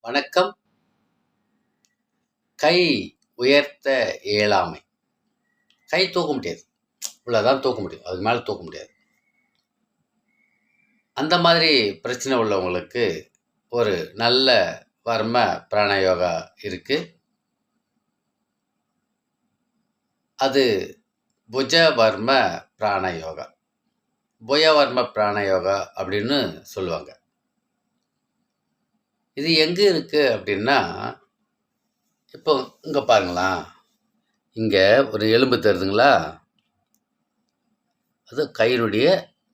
வணக்கம். கை உயர்த்த இயலாமை. கை தூக்க முடியாது. இவ்வளோதான் தூக்க முடியும். அதுக்கு மேல தூக்க முடியாது. அந்த மாதிரி பிரச்சனை உள்ளவங்களுக்கு ஒரு நல்ல வர்ம பிராணயோகா இருக்கு. அது புஜவர்ம பிராணயோகா. புயவர்ம பிராணயோகா அப்படின்னு சொல்லுவாங்க. இது எங்க இருக்கு அப்படின்னா, இப்போ இங்க பாருங்களேன். இங்க ஒரு எலும்பு தெரியுதுங்களா? அது கையினுடைய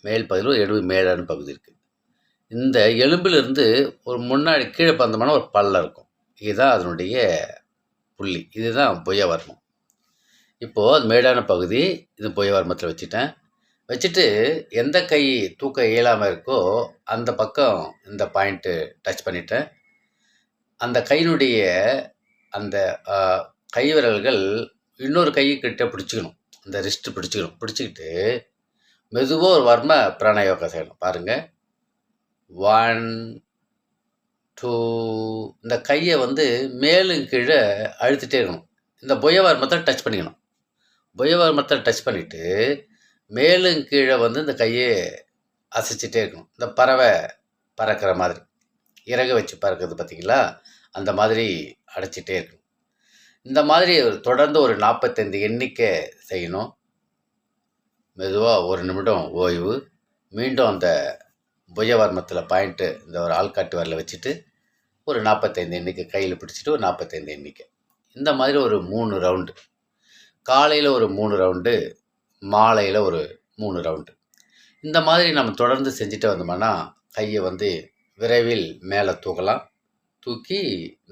மேல் பகுதியில் ஒரு எலும்பு மேடான பகுதி இருக்கு. இந்த எலும்பிலிருந்து ஒரு முன்னாடி கீழே பந்தமான ஒரு பள்ளம் இருக்கும். இதுதான் அதனுடைய புள்ளி. இதுதான் புயவர்மம். இப்போது அது மேடான பகுதி. இது புயவர்மத்தில் வச்சுட்டேன். வச்சுட்டு எந்த கை தூக்க இயலாமல் இருக்கோ அந்த பக்கம் இந்த பாயிண்ட்டு டச் பண்ணிட்டேன். அந்த கையினுடைய அந்த கை விரல்கள் இன்னொரு கைக்கிட்ட பிடிச்சிக்கணும். அந்த ரிஸ்ட்டு பிடிச்சிக்கணும். பிடிச்சிக்கிட்டு மெதுவாக ஒரு வர்ம பிராணயோகா செய்யணும். பாருங்கள். 1, 2 இந்த கையை மேலும் கீழே அழுத்திட்டே இருக்கணும். இந்த புயவர்மத்தை டச் பண்ணிக்கணும். புயவர்மத்தை டச் பண்ணிவிட்டு மேலும் கீழே இந்த கையை அசைச்சிட்டே இருக்கணும். இந்த பறவை பறக்கிற மாதிரி இறகு வச்சு பறக்கிறது பார்த்தீங்களா? அந்த மாதிரி அடைச்சிட்டே இருக்கணும். இந்த மாதிரி தொடர்ந்து ஒரு 45 எண்ணிக்கை செய்யணும். மெதுவாக 1 நிமிடம் ஓய்வு. மீண்டும் அந்த புஜவர்மத்தில் பாயிண்ட்டு இந்த ஒரு ஆள்காட்டு விரலை வச்சுட்டு ஒரு 45 எண்ணிக்கை கையில் பிடிச்சிட்டு ஒரு 45 எண்ணிக்கை. இந்த மாதிரி ஒரு 3 ரவுண்டு. காலையில் ஒரு 3 ரவுண்டு, மாலையில் ஒரு 3 ரவுண்டு. இந்த மாதிரி நம்ம தொடர்ந்து செஞ்சுட்டு வந்தோம்னா கையை விரைவில் மேலே தூக்கலாம். தூக்கி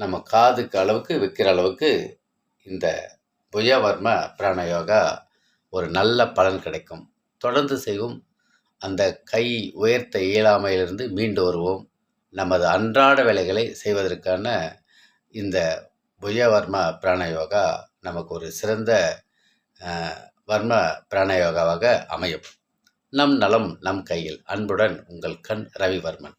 நம்ம காதுக்கு அளவுக்கு வைக்கிற அளவுக்கு இந்த புஜவர்ம பிராணயோகா ஒரு நல்ல பலன் கிடைக்கும். தொடர்ந்து செய்வோம். அந்த கை உயர்த்த இயலாமையிலிருந்து மீண்டு வருவோம். நமது அன்றாட வேலைகளை செய்வதற்கான இந்த புஜவர்ம பிராணயோகா நமக்கு ஒரு சிறந்த வர்ம பிராணயோகாவாக அமையும். நம் நலம் நம் கையில். அன்புடன் உங்கள் கண் ரவிவர்மன்.